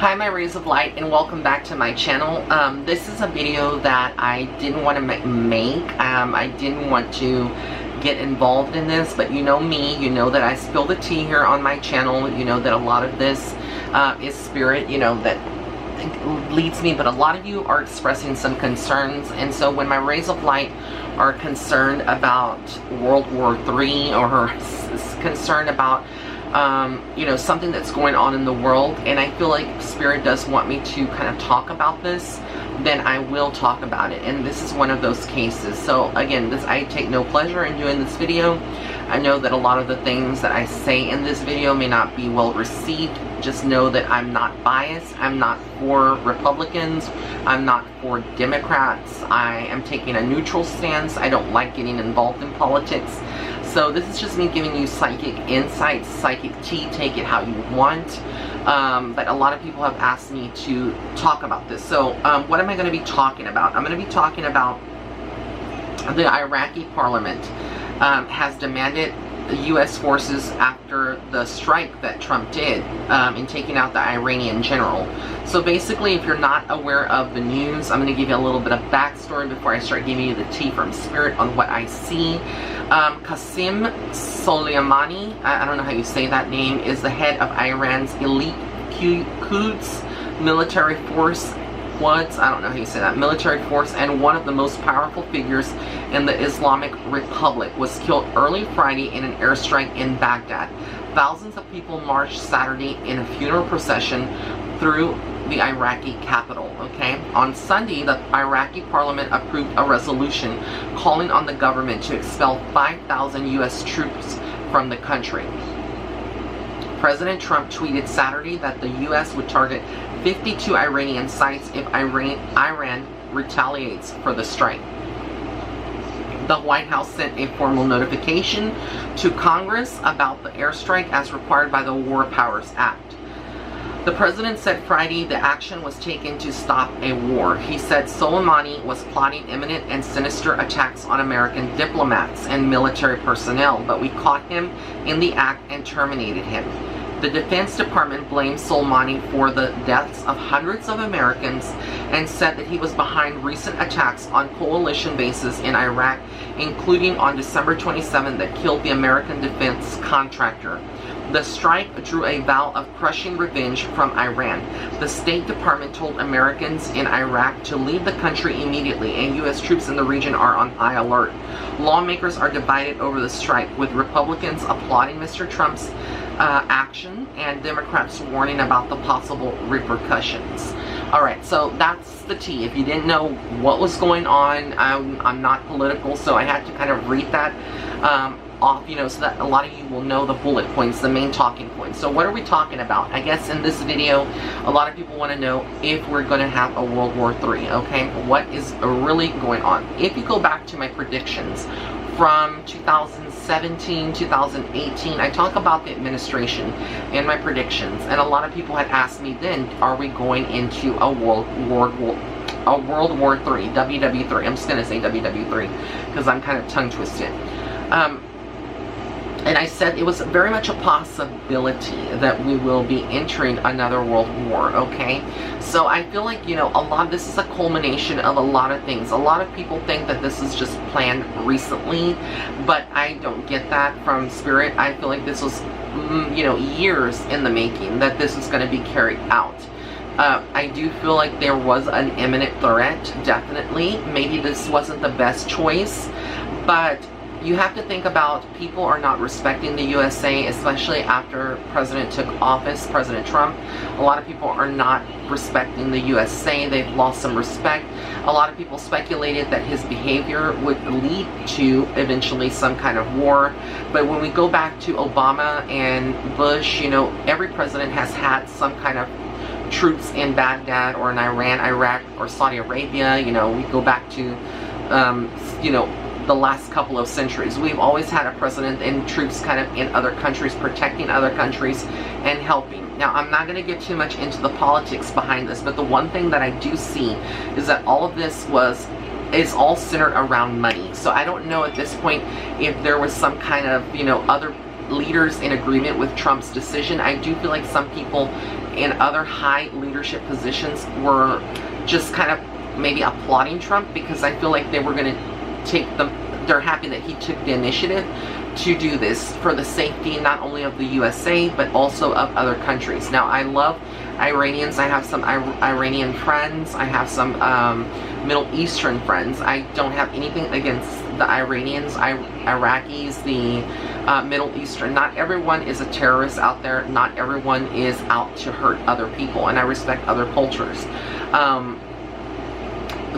Hi, my rays of light, and welcome back to my channel. This is a video that I didn't want to make. I didn't want to get involved in this, but you know me, you know that I spill the tea here on my channel. You know that a lot of this is spirit, you know, that leads me, but a lot of you are expressing some concerns, and so when my rays of light are concerned about World War III or concerned about you know, something that's going on in the world, and I feel like Spirit does want me to kind of talk about this, then I will talk about it, and this is one of those cases. So again, I take no pleasure in doing this video. I know that a lot of the things that I say in this video may not be well received. Just know that I'm not biased. I'm not for Republicans. I'm not for Democrats. I am taking a neutral stance. I don't like getting involved in politics. So this is just me giving you psychic insights, psychic tea, take it how you want. But a lot of people have asked me to talk about this. So what am I going to be talking about? I'm going to be talking about the Iraqi parliament has demanded U.S. forces after the strike that Trump did in taking out the Iranian general. So basically, if you're not aware of the news, I'm going to give you a little bit of backstory before I start giving you the tea from Spirit on what I see. Qasem Soleimani, I don't know how you say that name, is the head of Iran's elite Quds military force. I don't know how you say that, military force, and one of the most powerful figures in the Islamic Republic, was killed early Friday in an airstrike in Baghdad. Thousands of people marched Saturday in a funeral procession through the Iraqi capital, okay? On Sunday, the Iraqi parliament approved a resolution calling on the government to expel 5,000 U.S. troops from the country. President Trump tweeted Saturday that the U.S. would target 52 Iranian sites if Iran retaliates for the strike. The White House sent a formal notification to Congress about the airstrike as required by the War Powers Act. The president said Friday the action was taken to stop a war. He said Soleimani was plotting imminent and sinister attacks on American diplomats and military personnel, but we caught him in the act and terminated him. The Defense Department blamed Soleimani for the deaths of hundreds of Americans and said that he was behind recent attacks on coalition bases in Iraq, including on December 27 that killed the American defense contractor. The strike drew a vow of crushing revenge from Iran. The State Department told Americans in Iraq to leave the country immediately, and U.S. troops in the region are on high alert. Lawmakers are divided over the strike, with Republicans applauding Mr. Trump's action and Democrats warning about the possible repercussions. Alright, so that's the tea. If you didn't know what was going on, I'm not political, so I had to kind of read that off, you know, so that a lot of you will know the bullet points, the main talking points. So what are we talking about? I guess in this video, a lot of people want to know if we're going to have a World War III, okay? What is really going on? If you go back to my predictions from 2017, 2018, I talk about the administration and my predictions, and a lot of people had asked me then, are we going into a World War III, WW3? I'm just going to say WW3 because I'm kind of tongue twisted. And I said it was very much a possibility that we will be entering another world war, okay? So I feel like, you know, a lot of this is a culmination of a lot of things. A lot of people think that this is just planned recently, but I don't get that from Spirit. I feel like this was, you know, years in the making that this is going to be carried out. I do feel like there was an imminent threat, definitely. Maybe this wasn't the best choice, but you have to think about people are not respecting the USA, especially after President took office, President Trump. A lot of people are not respecting the USA. They've lost some respect. A lot of people speculated that his behavior would lead to eventually some kind of war. But when we go back to Obama and Bush, you know, every president has had some kind of troops in Baghdad or in Iran, Iraq, or Saudi Arabia. You know, we go back to, you know, the last couple of centuries. We've always had a president and troops kind of in other countries, protecting other countries and helping. Now, I'm not going to get too much into the politics behind this, but the one thing that I do see is that all of this is all centered around money. So I don't know at this point if there was some kind of, you know, other leaders in agreement with Trump's decision. I do feel like some people in other high leadership positions were just kind of maybe applauding Trump, because I feel like they were going to take they're happy that he took the initiative to do this for the safety not only of the USA but also of other countries. Now, I love Iranians. I have some Iranian friends. I have some Middle Eastern friends. I don't have anything against the Iranians, Iraqis, the Middle Eastern. Not everyone is a terrorist out there. Not everyone is out to hurt other people, and I respect other cultures.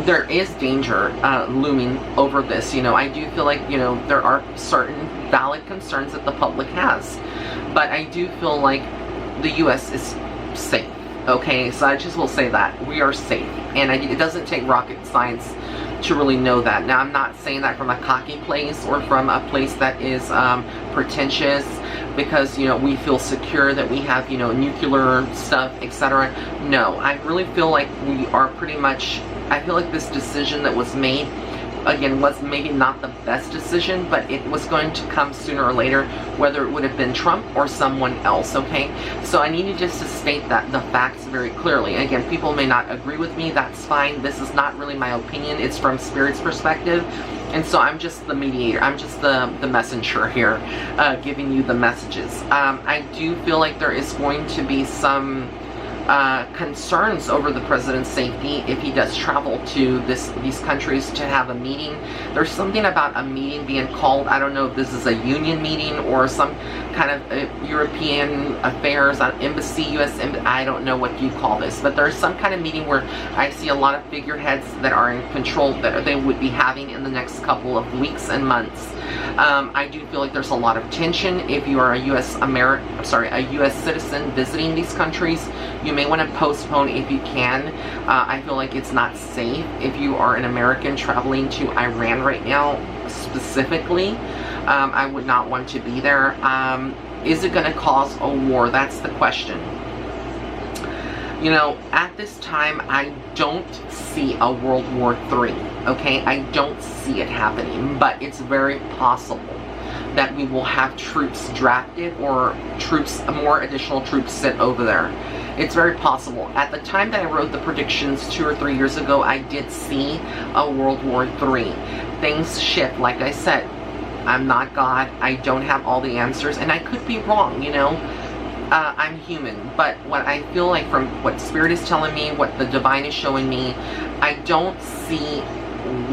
There is danger looming over this. I do feel like, there are certain valid concerns that the public has. But I do feel like the U.S. is safe. Okay, so I just will say that. We are safe. And it doesn't take rocket science to really know that. Now, I'm not saying that from a cocky place or from a place that is pretentious, because, we feel secure that we have, nuclear stuff, etc. No, I really feel like we are pretty much, I feel like this decision that was made, again, was maybe not the best decision, but it was going to come sooner or later, whether it would have been Trump or someone else, okay? So I needed just to state that, the facts very clearly. Again, people may not agree with me, that's fine. This is not really my opinion. It's from Spirit's perspective. And so I'm just the mediator. I'm just the messenger here, giving you the messages. I do feel like there is going to be some concerns over the president's safety if he does travel to these countries to have a meeting. There's something about a meeting being called. I don't know if this is a union meeting or some kind of European affairs, embassy, U.S. embassy. I don't know what you call this, but there's some kind of meeting where I see a lot of figureheads that are in control that they would be having in the next couple of weeks and months. I do feel like there's a lot of tension. If you are a U.S. citizen visiting these countries, you may want to postpone if you can. I feel like it's not safe if you are an American traveling to Iran right now, specifically. I would not want to be there. Is it going to cause a war? That's the question. At this time, I don't see a World War III, okay? I don't see it happening, but it's very possible that we will have troops drafted or more additional troops sent over there. It's very possible. At the time that I wrote the predictions 2 or 3 years ago, I did see a World War III. Things shift, like I said. I'm not God. I don't have all the answers, and I could be wrong, I'm human, but what I feel like from what Spirit is telling me, what the Divine is showing me, I don't see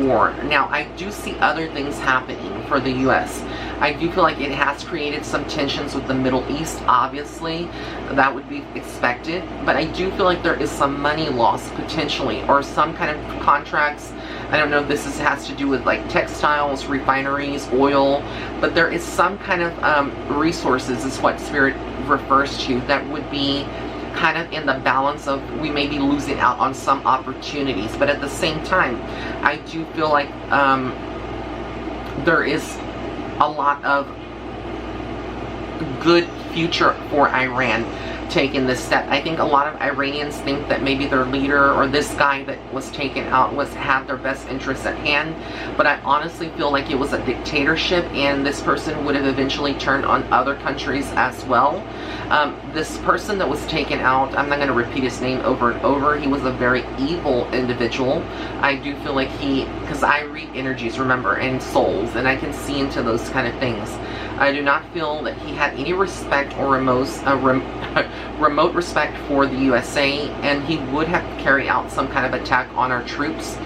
war. Now, I do see other things happening for the U.S. I do feel like it has created some tensions with the Middle East, obviously. That would be expected. But I do feel like there is some money loss, potentially, or some kind of contracts. I don't know if this has to do with like textiles, refineries, oil, but there is some kind of resources, is what Spirit refers to, that would be kind of in the balance of, we may be losing out on some opportunities. But at the same time, I do feel like there is a lot of good future for Iran taking this step. I think a lot of Iranians think that maybe their leader or this guy that was taken out had their best interests at hand, but I honestly feel like it was a dictatorship, and this person would have eventually turned on other countries as well. This person that was taken out, I'm not going to repeat his name over and over, he was a very evil individual. I do feel like because I read energies, remember, and souls, and I can see into those kind of things. I do not feel that he had any respect or remote respect for the USA, and he would have carried out some kind of attack on our troops.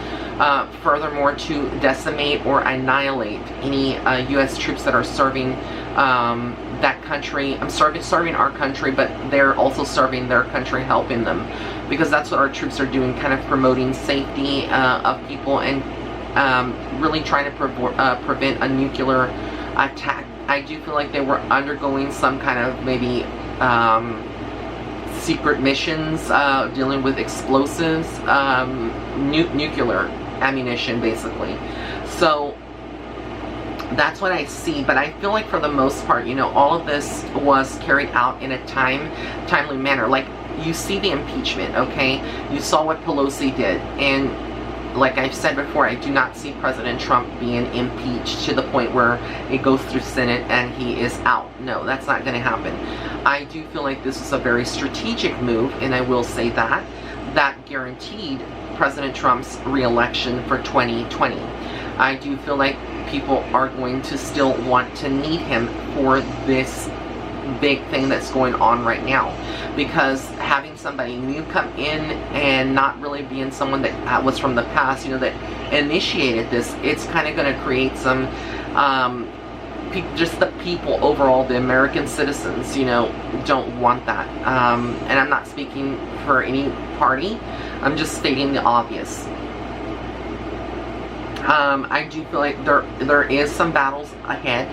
Furthermore, to decimate or annihilate any U.S. troops that are serving that country. I'm serving our country, but they're also serving their country, helping them, because that's what our troops are doing, kind of promoting safety of people and really trying to prevent a nuclear attack. I do feel like they were undergoing some kind of maybe secret missions dealing with explosives, nuclear ammunition, basically. So that's what I see. But I feel like for the most part, all of this was carried out in a timely manner. Like, you see the impeachment, okay? You saw what Pelosi did, and like I've said before, I do not see President Trump being impeached to the point where it goes through Senate and he is out. No, that's not going to happen. I do feel like this is a very strategic move, and I will say that guaranteed President Trump's re-election for 2020. I do feel like people are going to still want to need him for this big thing that's going on right now, because having somebody new come in and not really being someone that was from the past, that initiated this, it's kind of going to create some just the people overall, the American citizens, don't want that. And I'm not speaking for any party, I'm just stating the obvious. I do feel like there is some battles ahead.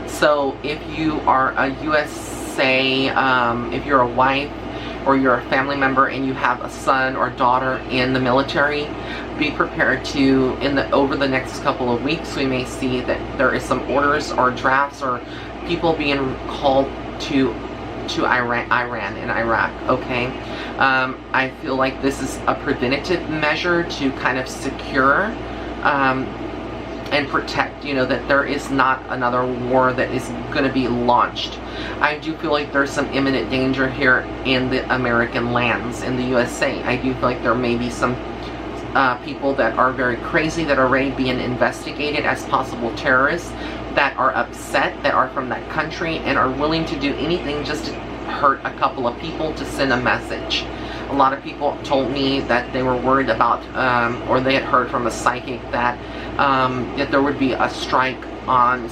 So if you are a USA, if you're a wife or you're a family member and you have a son or daughter in the military, be prepared to, over the next couple of weeks, we may see that there is some orders or drafts or people being called to Iran and Iraq, okay? I feel like this is a preventative measure to kind of secure and protect, that there is not another war that is going to be launched. I do feel like there's some imminent danger here in the American lands, in the USA. I do feel like there may be some people that are very crazy that are already being investigated as possible terrorists, that are upset, that are from that country, and are willing to do anything just to hurt a couple of people to send a message. A lot of people told me that they were worried about, or they had heard from a psychic that there would be a strike on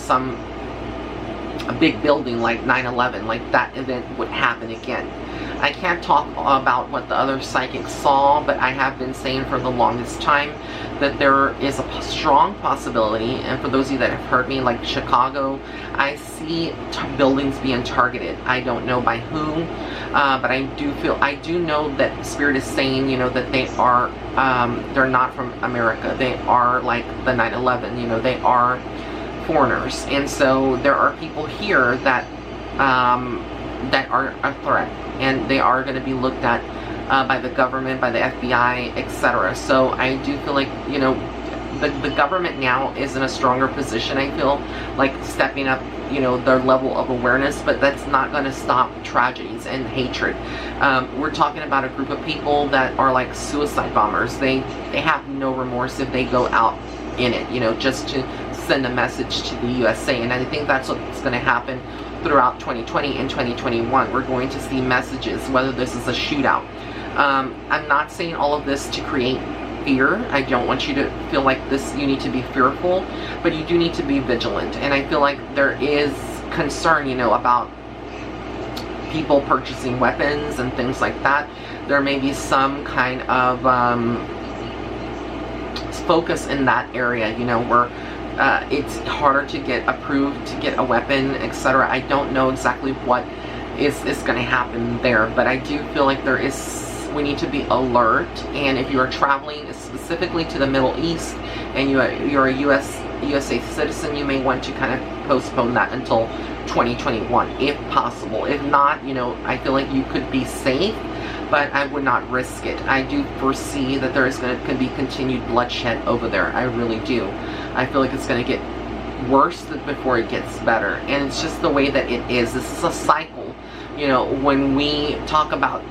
a big building like 9/11, like that event would happen again. I can't talk about what the other psychics saw, but I have been saying for the longest time that there is a strong possibility, and for those of you that have heard me, like Chicago, I see buildings being targeted. I don't know by who, but I do know that Spirit is saying, that they are, they're not from America. They are like the 9/11, they are foreigners. And so there are people here that are a threat, and they are going to be looked at by the government, by the FBI, etc. So I do feel like, the government now is in a stronger position, I feel, like stepping up, their level of awareness, but that's not going to stop tragedies and hatred. We're talking about a group of people that are like suicide bombers. They have no remorse if they go out in it, just to send a message to the USA. And I think that's what's going to happen throughout 2020 and 2021. We're going to see messages, whether this is a shootout. I'm not saying all of this to create fear. I don't want you to feel like you need to be fearful, but you do need to be vigilant. And I feel like there is concern, about people purchasing weapons and things like that. There may be some kind of focus in that area, where it's harder to get approved to get a weapon, etc. I don't know exactly what is going to happen there, but I do feel like we need to be alert. And if you are traveling specifically to the Middle East and you're a USA citizen, you may want to kind of postpone that until 2021 if possible. If not, I feel like you could be safe, but I would not risk it. I do foresee that there is going to be continued bloodshed over there. I really do. I feel like it's going to get worse before it gets better, and it's just the way that it is. This is a cycle. When we talk about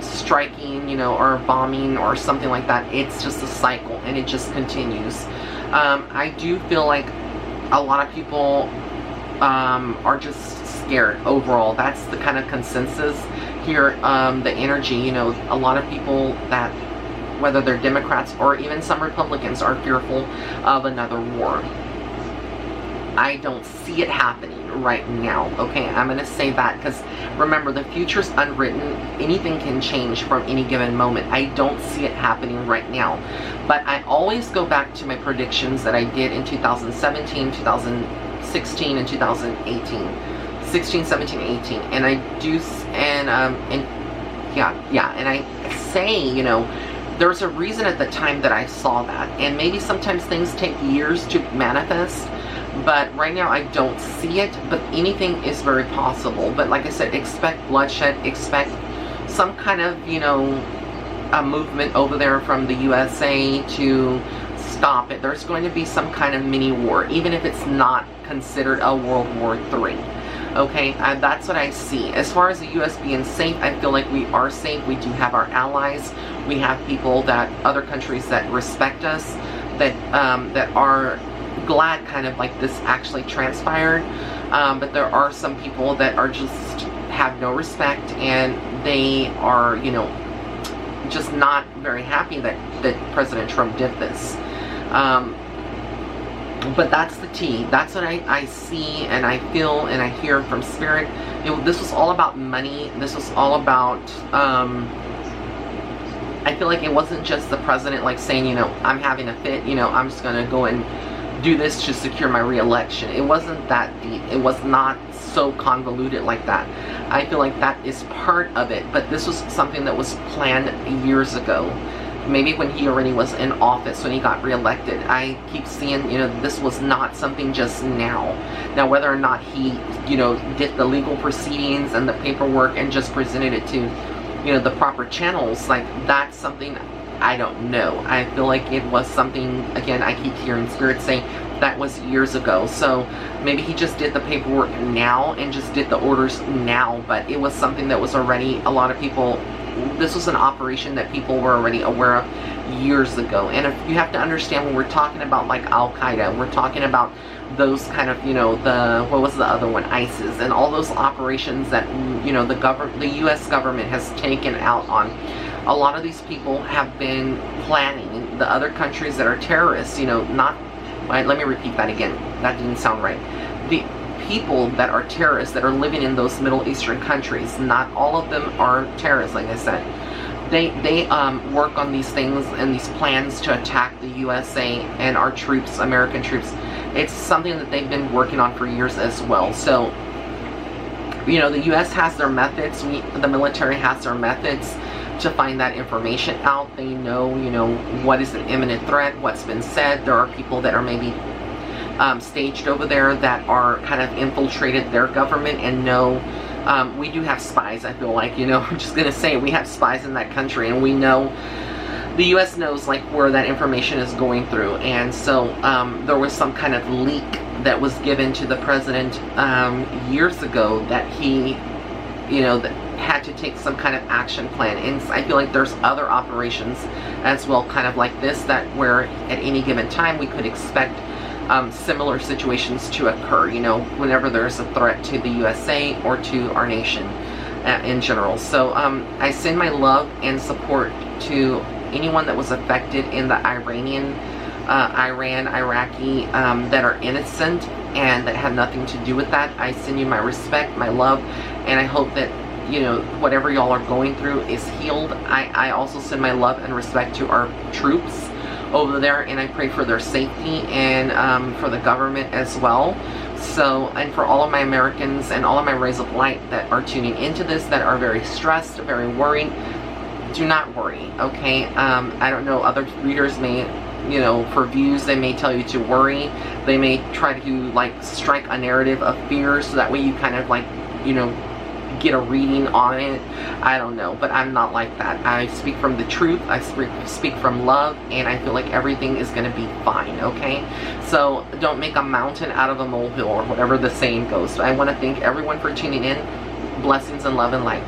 striking, or bombing or something like that, it's just a cycle, and it just continues. I do feel like a lot of people are just scared overall. That's the kind of consensus here. The energy, a lot of people that, whether they're Democrats or even some Republicans, are fearful of another war. I don't see it happening right now, okay? I'm going to say that because, remember, the future's unwritten. Anything can change from any given moment. I don't see it happening right now. But I always go back to my predictions that I did in 2017, 2016, and 2018. 16, 17, 18. And I do, and I say, there's a reason at the time that I saw that. And maybe sometimes things take years to manifest. But right now I don't see it, but anything is very possible. But like I said, expect bloodshed, expect some kind of, a movement over there from the USA to stop it. There's going to be some kind of mini war, even if it's not considered a World War III. Okay, that's what I see. As far as the U.S. being safe, I feel like we are safe. We do have our allies. We have people that, other countries that respect us, that that are glad kind of like this actually transpired. But there are some people that are just have no respect, and they are, you know, just not very happy that President Trump did this. But that's the tea. That's what I see and I feel and I hear from Spirit. This was all about money. This was all about, I feel like it wasn't just the president like saying, you know, I'm having a fit, you know, I'm just going to go and do this to secure my re-election. It wasn't that deep. It was not so convoluted like that. I feel like that is part of it, but this was something that was planned years ago. Maybe when he already was in office, when he got reelected. I keep seeing, you know, this was not something just now. Now, whether or not he, you know, did the legal proceedings and the paperwork and just presented it to, you know, the proper channels, like, that's something I don't know. I feel like it was something, again, I keep hearing Spirit say that was years ago. So maybe he just did the paperwork now and just did the orders now, but it was something that was already, a lot of people, this was an operation that people were already aware of years ago. And if you have to understand, when we're talking about like Al-Qaeda, we're talking about those kind of, you know, the, what was the other one, ISIS, and all those operations that, you know, the U.S. government has taken out on. A lot of these people have been planning. The other countries that are terrorists, you know, not, let me repeat that again, that didn't sound right. The people that are terrorists that are living in those Middle Eastern countries, not all of them are terrorists, like I said. They work on these things and these plans to attack the USA and our troops, American troops. It's something that they've been working on for years as well. So, you know, the US has their methods, the military has their methods to find that information out. They know, you know, what is an imminent threat, what's been said. There are people that are maybe staged over there that are kind of infiltrated their government and know. We do have spies, I feel like, you know, I'm just going to say we have spies in that country, and we know, the U.S. knows like where that information is going through. And so there was some kind of leak that was given to the president years ago that he, you know, that had to take some kind of action plan. And I feel like there's other operations as well, kind of like this, that where at any given time we could expect similar situations to occur, you know, whenever there's a threat to the USA or to our nation in general. So I send my love and support to anyone that was affected in the Iraqi that are innocent and that have nothing to do with that. I send you my respect, my love, and I hope that, you know, whatever y'all are going through is healed. I also send my love and respect to our troops over there, and I pray for their safety and for the government as well. So, and for all of my Americans and all of my rays of light that are tuning into this, that are very stressed, very worried, do not worry, okay? I don't know, other readers may, you know, for views, they may tell you to worry. They may try to like strike a narrative of fear so that way you kind of like, you know, get a reading on it. I don't know, but I'm not like that. I speak from the truth, I speak from love, and I feel like everything is going to be fine, okay? So don't make a mountain out of a molehill, or whatever the saying goes. So I want to thank everyone for tuning in. Blessings and love and light.